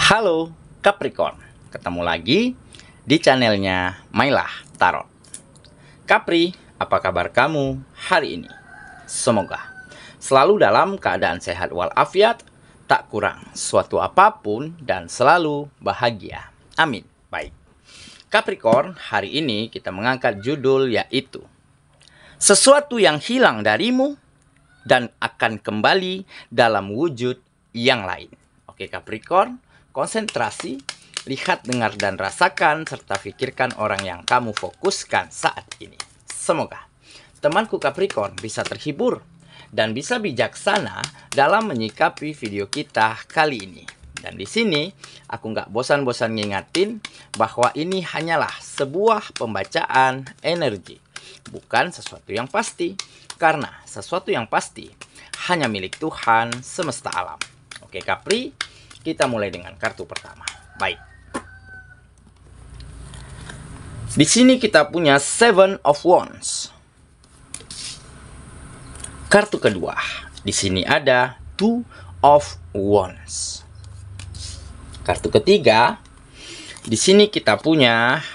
Halo Capricorn, ketemu lagi di channelnya Mailah Tarot. Capri, apa kabar kamu hari ini? Semoga selalu dalam keadaan sehat walafiat, tak kurang suatu apapun dan selalu bahagia. Amin. Baik, Capricorn, hari ini kita mengangkat judul yaitu sesuatu yang hilang darimu dan akan kembali dalam wujud yang lain. Oke Capricorn, konsentrasi, lihat, dengar, dan rasakan, serta pikirkan orang yang kamu fokuskan saat ini. Semoga temanku Capricorn bisa terhibur dan bisa bijaksana dalam menyikapi video kita kali ini. Dan di sini aku nggak bosan-bosan ngingatin bahwa ini hanyalah sebuah pembacaan energi, bukan sesuatu yang pasti. Karena sesuatu yang pasti hanya milik Tuhan semesta alam. Oke Capri, kita mulai dengan kartu pertama. Baik. Di sini kita punya Seven of Wands. Kartu kedua. Di sini ada Two of Wands. Kartu ketiga. Di sini kita punya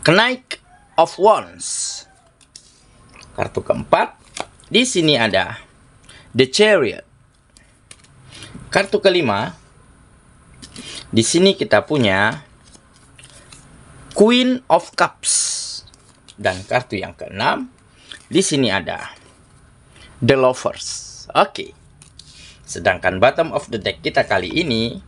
Knight of Wands. Kartu keempat. Di sini ada The Chariot. Kartu kelima, di sini kita punya Queen of Cups. Dan kartu yang keenam, di sini ada The Lovers. Oke. Sedangkan bottom of the deck kita kali ini,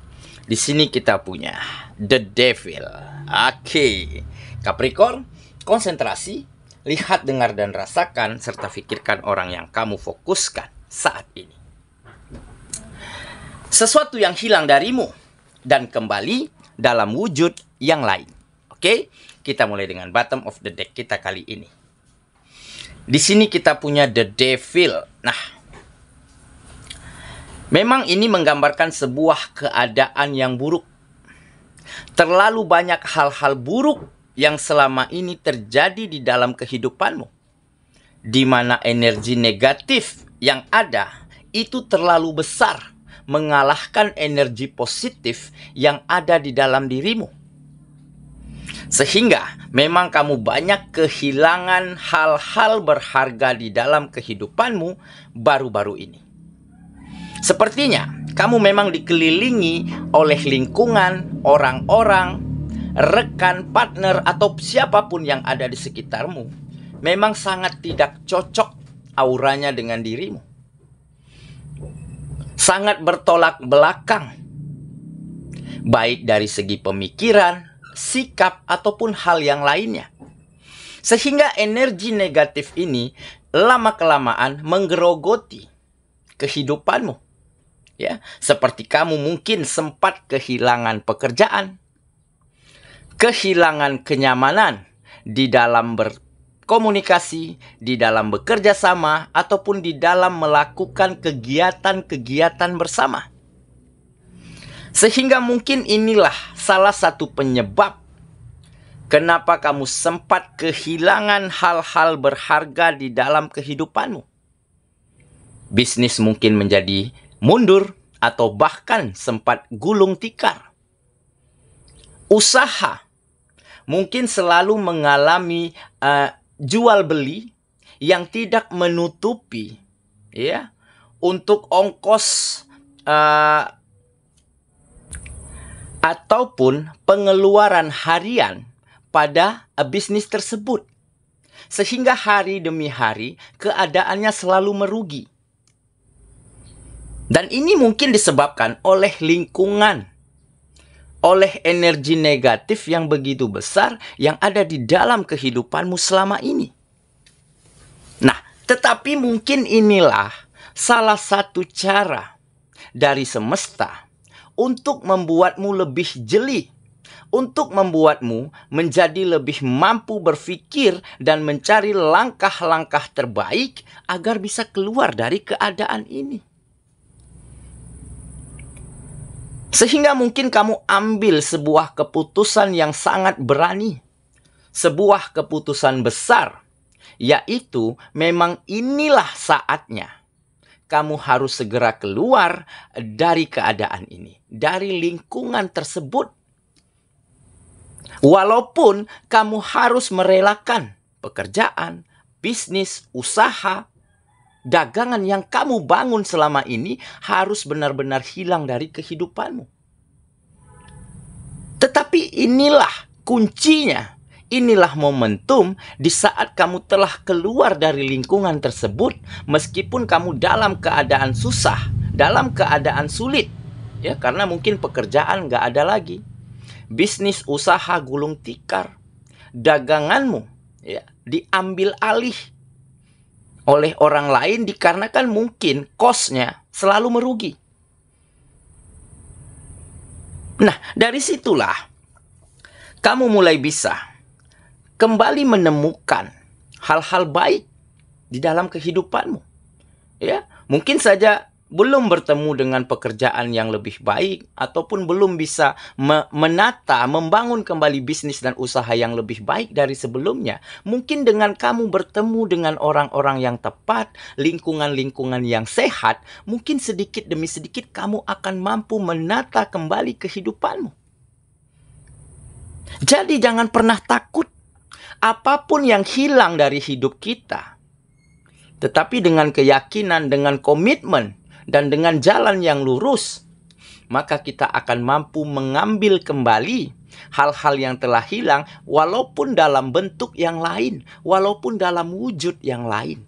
di sini kita punya The Devil. Oke. Capricorn, konsentrasi, lihat, dengar, dan rasakan, serta pikirkan orang yang kamu fokuskan saat ini. Sesuatu yang hilang darimu dan kembali dalam wujud yang lain. Oke, kita mulai dengan bottom of the deck kita kali ini. Di sini kita punya The Devil. Nah, memang ini menggambarkan sebuah keadaan yang buruk. Terlalu banyak hal-hal buruk yang selama ini terjadi di dalam kehidupanmu, di mana energi negatif yang ada itu terlalu besar, mengalahkan energi positif yang ada di dalam dirimu. Sehingga memang kamu banyak kehilangan hal-hal berharga di dalam kehidupanmu baru-baru ini. Sepertinya kamu memang dikelilingi oleh lingkungan, orang-orang, rekan, partner, atau siapapun yang ada di sekitarmu. Memang sangat tidak cocok auranya dengan dirimu. Sangat bertolak belakang, baik dari segi pemikiran, sikap, ataupun hal yang lainnya. Sehingga energi negatif ini lama-kelamaan menggerogoti kehidupanmu. Ya, seperti kamu mungkin sempat kehilangan pekerjaan, kehilangan kenyamanan di dalam berkomunikasi, di dalam bekerja sama, ataupun di dalam melakukan kegiatan-kegiatan bersama. Sehingga mungkin inilah salah satu penyebab kenapa kamu sempat kehilangan hal-hal berharga di dalam kehidupanmu. Bisnis mungkin menjadi mundur atau bahkan sempat gulung tikar. Usaha mungkin selalu mengalami jual beli yang tidak menutupi, ya, untuk ongkos ataupun pengeluaran harian pada bisnis tersebut. Sehingga hari demi hari keadaannya selalu merugi. Dan ini mungkin disebabkan oleh lingkungan, oleh energi negatif yang begitu besar yang ada di dalam kehidupanmu selama ini. Nah, tetapi mungkin inilah salah satu cara dari semesta untuk membuatmu lebih jeli, untuk membuatmu menjadi lebih mampu berpikir dan mencari langkah-langkah terbaik agar bisa keluar dari keadaan ini. Sehingga mungkin kamu ambil sebuah keputusan yang sangat berani. Sebuah keputusan besar. Yaitu memang inilah saatnya kamu harus segera keluar dari keadaan ini, dari lingkungan tersebut. Walaupun kamu harus merelakan pekerjaan, bisnis, usaha, dagangan yang kamu bangun selama ini harus benar-benar hilang dari kehidupanmu. Tetapi inilah kuncinya. Inilah momentum di saat kamu telah keluar dari lingkungan tersebut, meskipun kamu dalam keadaan susah, dalam keadaan sulit, ya, karena mungkin pekerjaan nggak ada lagi, bisnis usaha gulung tikar, daganganmu, ya, diambil alih oleh orang lain dikarenakan mungkin cost-nya selalu merugi. Nah, dari situlah kamu mulai bisa kembali menemukan hal-hal baik di dalam kehidupanmu. Ya, mungkin saja belum bertemu dengan pekerjaan yang lebih baik, ataupun belum bisa menata, membangun kembali bisnis dan usaha yang lebih baik dari sebelumnya. Mungkin dengan kamu bertemu dengan orang-orang yang tepat, lingkungan-lingkungan yang sehat, mungkin sedikit demi sedikit kamu akan mampu menata kembali kehidupanmu. Jadi jangan pernah takut apapun yang hilang dari hidup kita. Tetapi dengan keyakinan, dengan komitmen, dan dengan jalan yang lurus, maka kita akan mampu mengambil kembali hal-hal yang telah hilang, walaupun dalam bentuk yang lain, walaupun dalam wujud yang lain.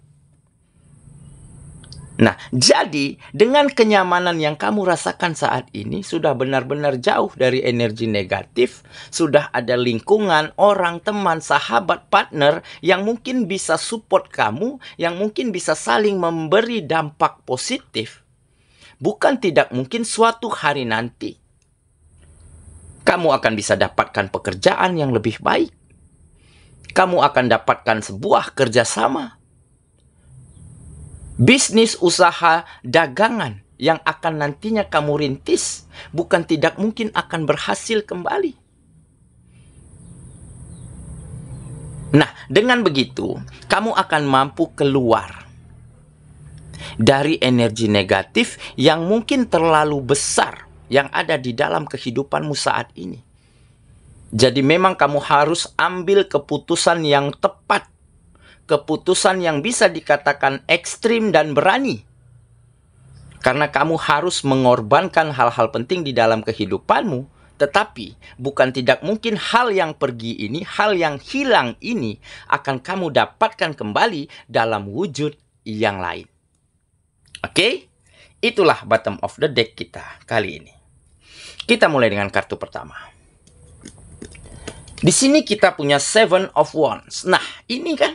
Nah, jadi dengan kenyamanan yang kamu rasakan saat ini sudah benar-benar jauh dari energi negatif, sudah ada lingkungan, orang, teman, sahabat, partner yang mungkin bisa support kamu, yang mungkin bisa saling memberi dampak positif. Bukan tidak mungkin suatu hari nanti kamu akan bisa dapatkan pekerjaan yang lebih baik. Kamu akan dapatkan sebuah kerjasama, bisnis, usaha, dagangan yang akan nantinya kamu rintis, bukan tidak mungkin akan berhasil kembali. Nah, dengan begitu, kamu akan mampu keluar dari energi negatif yang mungkin terlalu besar yang ada di dalam kehidupanmu saat ini. Jadi memang kamu harus ambil keputusan yang tepat, keputusan yang bisa dikatakan ekstrim dan berani. Karena kamu harus mengorbankan hal-hal penting di dalam kehidupanmu. Tetapi bukan tidak mungkin hal yang pergi ini, hal yang hilang ini akan kamu dapatkan kembali dalam wujud yang lain. Oke? Itulah bottom of the deck kita kali ini. Kita mulai dengan kartu pertama. Di sini kita punya Seven of Wands. Nah, ini kan,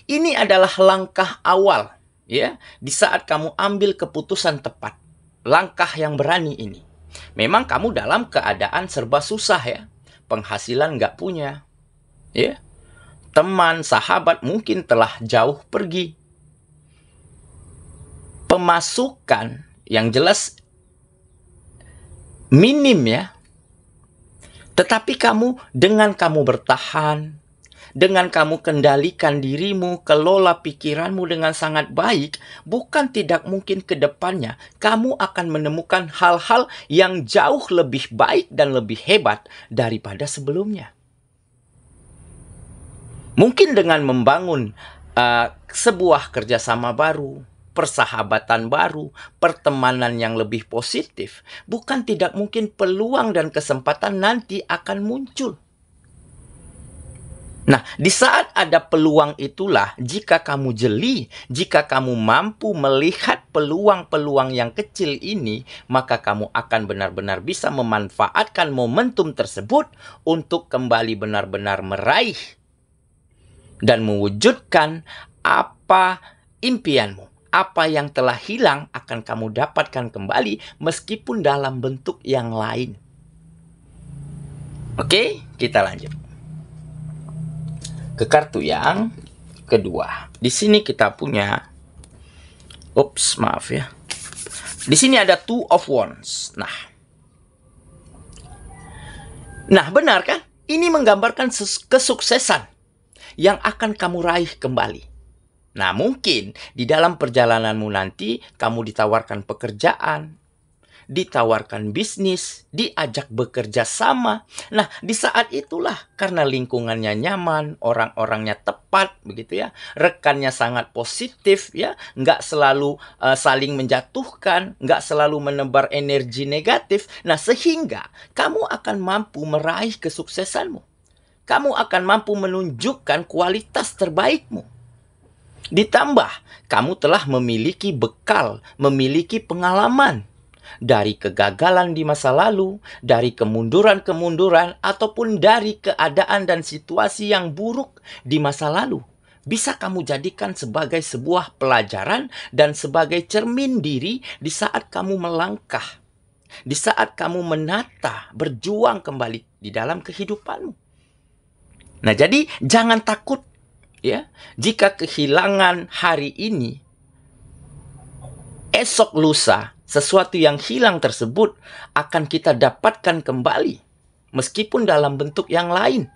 ini adalah langkah awal, ya, di saat kamu ambil keputusan tepat. Langkah yang berani ini. Memang kamu dalam keadaan serba susah, ya. Penghasilan nggak punya, ya. Teman, sahabat mungkin telah jauh pergi. Pemasukan yang jelas minim, ya. Tetapi dengan kamu bertahan, dengan kamu kendalikan dirimu, kelola pikiranmu dengan sangat baik, bukan tidak mungkin ke depannya kamu akan menemukan hal-hal yang jauh lebih baik dan lebih hebat daripada sebelumnya. Mungkin dengan membangun sebuah kerjasama baru, persahabatan baru, pertemanan yang lebih positif, bukan tidak mungkin peluang dan kesempatan nanti akan muncul. Nah, di saat ada peluang itulah, jika kamu jeli, jika kamu mampu melihat peluang-peluang yang kecil ini, maka kamu akan benar-benar bisa memanfaatkan momentum tersebut untuk kembali benar-benar meraih dan mewujudkan apa impianmu. Apa yang telah hilang akan kamu dapatkan kembali meskipun dalam bentuk yang lain. Oke, kita lanjut ke kartu yang kedua. Di sini kita punya, maaf ya. Di sini ada Two of Wands. Nah, benar kan? Ini menggambarkan kesuksesan yang akan kamu raih kembali. Nah, mungkin di dalam perjalananmu nanti kamu ditawarkan pekerjaan, ditawarkan bisnis, diajak bekerja sama. Nah, di saat itulah karena lingkungannya nyaman, orang-orangnya tepat, begitu ya, rekannya sangat positif, ya, nggak selalu saling menjatuhkan, nggak selalu menebar energi negatif. Nah, sehingga kamu akan mampu meraih kesuksesanmu. Kamu akan mampu menunjukkan kualitas terbaikmu. Ditambah, kamu telah memiliki bekal, memiliki pengalaman dari kegagalan di masa lalu, dari kemunduran-kemunduran, ataupun dari keadaan dan situasi yang buruk di masa lalu. Bisa kamu jadikan sebagai sebuah pelajaran dan sebagai cermin diri di saat kamu melangkah, di saat kamu menata, berjuang kembali di dalam kehidupanmu. Nah, jadi jangan takut ya, jika kehilangan hari ini, esok lusa, sesuatu yang hilang tersebut akan kita dapatkan kembali. Meskipun dalam bentuk yang lain.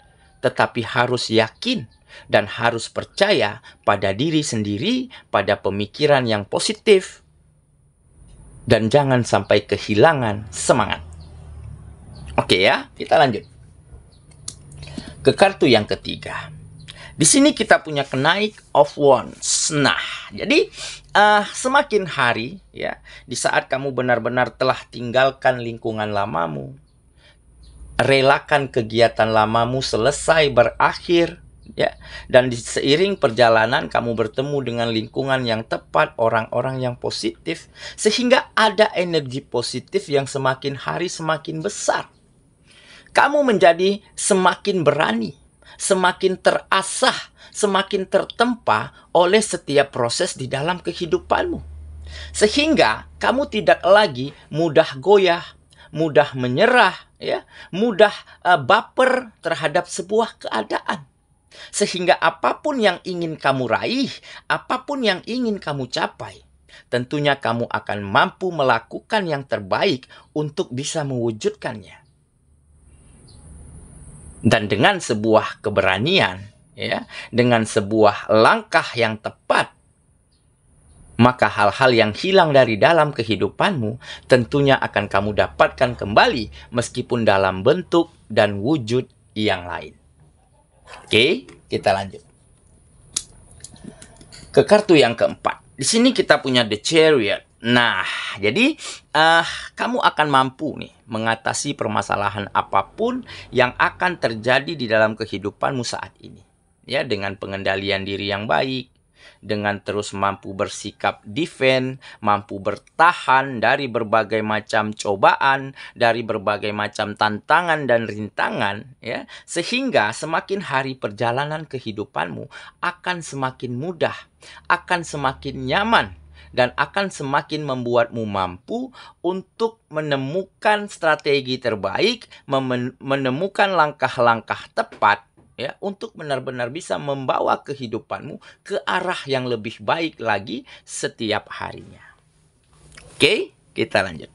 Tetapi harus yakin dan harus percaya pada diri sendiri, pada pemikiran yang positif. Dan jangan sampai kehilangan semangat. Oke ya, kita lanjut. Ke kartu yang ketiga. Di sini kita punya kenaik of wands. Nah, jadi semakin hari ya, di saat kamu benar-benar telah tinggalkan lingkungan lamamu, relakan kegiatan lamamu selesai berakhir ya, dan seiring perjalanan kamu bertemu dengan lingkungan yang tepat, orang-orang yang positif, sehingga ada energi positif yang semakin hari semakin besar. Kamu menjadi semakin berani, semakin terasah, semakin tertempa oleh setiap proses di dalam kehidupanmu. Sehingga kamu tidak lagi mudah goyah, mudah menyerah, ya, mudah baper terhadap sebuah keadaan. Sehingga apapun yang ingin kamu raih, apapun yang ingin kamu capai, tentunya kamu akan mampu melakukan yang terbaik untuk bisa mewujudkannya. Dan dengan sebuah keberanian, ya, dengan sebuah langkah yang tepat, maka hal-hal yang hilang dari dalam kehidupanmu tentunya akan kamu dapatkan kembali meskipun dalam bentuk dan wujud yang lain. Oke, kita lanjut. Ke kartu yang keempat. Di sini kita punya The Chariot. Nah, jadi kamu akan mampu nih mengatasi permasalahan apapun yang akan terjadi di dalam kehidupanmu saat ini. Ya, dengan pengendalian diri yang baik, dengan terus mampu bersikap defense, mampu bertahan dari berbagai macam cobaan, dari berbagai macam tantangan dan rintangan, ya, sehingga semakin hari perjalanan kehidupanmu akan semakin mudah, akan semakin nyaman, dan akan semakin membuatmu mampu untuk menemukan strategi terbaik, menemukan langkah-langkah tepat, ya, untuk benar-benar bisa membawa kehidupanmu ke arah yang lebih baik lagi setiap harinya. Oke, kita lanjut.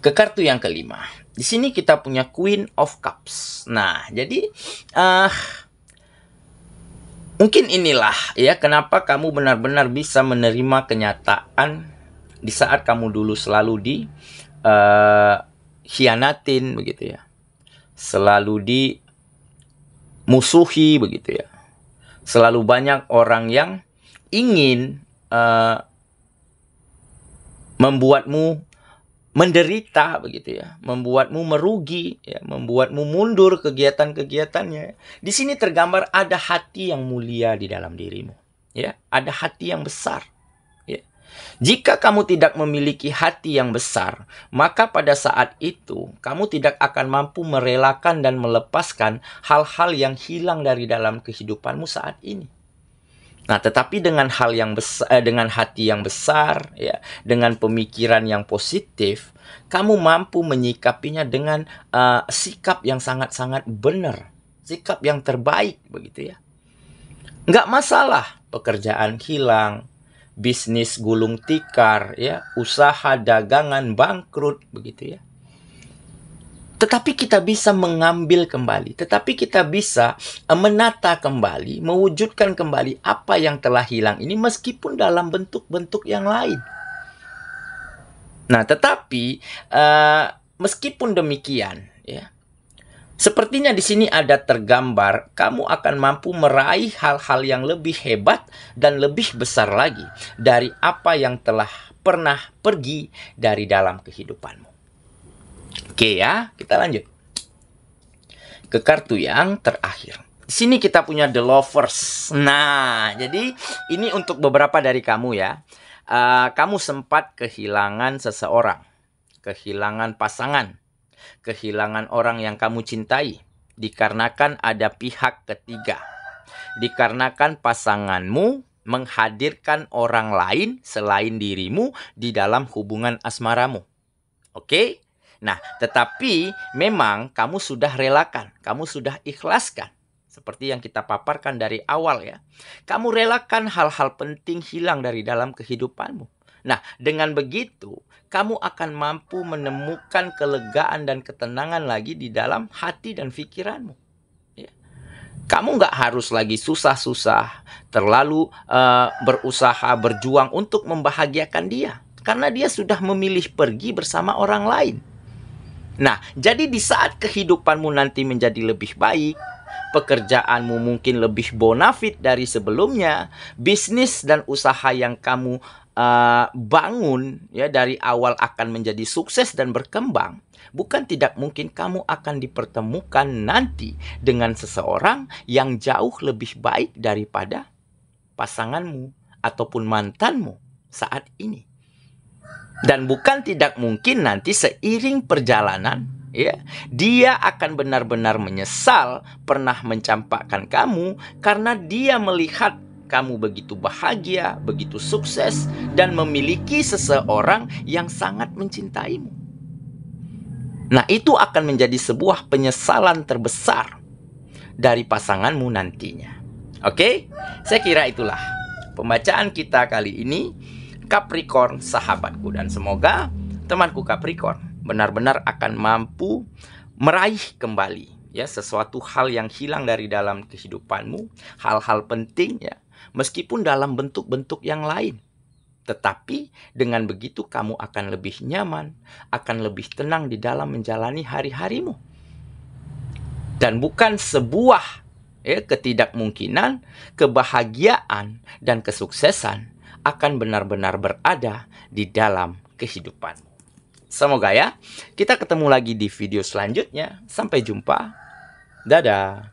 Ke kartu yang kelima. Di sini kita punya Queen of Cups. Nah, jadi mungkin inilah ya kenapa kamu benar-benar bisa menerima kenyataan di saat kamu dulu selalu khianatin begitu ya. Selalu dimusuhi begitu ya. Selalu banyak orang yang ingin membuatmu menderita begitu ya, membuatmu merugi, ya, membuatmu mundur kegiatan-kegiatannya. Di sini tergambar ada hati yang mulia di dalam dirimu, ya, ada hati yang besar. Ya. Jika kamu tidak memiliki hati yang besar, maka pada saat itu kamu tidak akan mampu merelakan dan melepaskan hal-hal yang hilang dari dalam kehidupanmu saat ini. Nah, tetapi dengan hal yang besar, dengan hati yang besar, ya, dengan pemikiran yang positif, kamu mampu menyikapinya dengan sikap yang sangat-sangat benar, sikap yang terbaik, begitu ya. Nggak masalah pekerjaan hilang, bisnis gulung tikar, ya, usaha dagangan bangkrut, begitu ya. Tetapi kita bisa mengambil kembali, tetapi kita bisa menata kembali, mewujudkan kembali apa yang telah hilang ini meskipun dalam bentuk-bentuk yang lain. Nah, tetapi meskipun demikian, ya, sepertinya di sini ada tergambar kamu akan mampu meraih hal-hal yang lebih hebat dan lebih besar lagi dari apa yang telah pernah pergi dari dalam kehidupanmu. Oke ya, kita lanjut ke kartu yang terakhir. Di sini kita punya The Lovers. Nah, jadi ini untuk beberapa dari kamu ya. Kamu sempat kehilangan seseorang, kehilangan pasangan, kehilangan orang yang kamu cintai, dikarenakan ada pihak ketiga, dikarenakan pasanganmu menghadirkan orang lain selain dirimu di dalam hubungan asmaramu. Oke? Nah, tetapi memang kamu sudah relakan, kamu sudah ikhlaskan. Seperti yang kita paparkan dari awal ya. Kamu relakan hal-hal penting hilang dari dalam kehidupanmu. Nah, dengan begitu, kamu akan mampu menemukan kelegaan dan ketenangan lagi di dalam hati dan pikiranmu. Ya. Kamu nggak harus lagi susah-susah, terlalu berusaha, berjuang untuk membahagiakan dia. Karena dia sudah memilih pergi bersama orang lain. Nah, jadi di saat kehidupanmu nanti menjadi lebih baik, pekerjaanmu mungkin lebih bonafit dari sebelumnya, bisnis dan usaha yang kamu bangun ya dari awal akan menjadi sukses dan berkembang, bukan tidak mungkin kamu akan dipertemukan nanti dengan seseorang yang jauh lebih baik daripada pasanganmu ataupun mantanmu saat ini. Dan bukan tidak mungkin nanti seiring perjalanan, ya, dia akan benar-benar menyesal pernah mencampakkan kamu karena dia melihat kamu begitu bahagia, begitu sukses, dan memiliki seseorang yang sangat mencintaimu. Nah, itu akan menjadi sebuah penyesalan terbesar dari pasanganmu nantinya. Oke? Saya kira itulah pembacaan kita kali ini. Capricorn sahabatku, dan semoga temanku Capricorn benar-benar akan mampu meraih kembali ya sesuatu hal yang hilang dari dalam kehidupanmu, hal-hal penting ya, meskipun dalam bentuk-bentuk yang lain. Tetapi dengan begitu kamu akan lebih nyaman, akan lebih tenang di dalam menjalani hari-harimu. Dan bukan sebuah ketidakmungkinan, kebahagiaan dan kesuksesan akan benar-benar berada di dalam kehidupanmu. Semoga ya, kita ketemu lagi di video selanjutnya. Sampai jumpa. Dadah.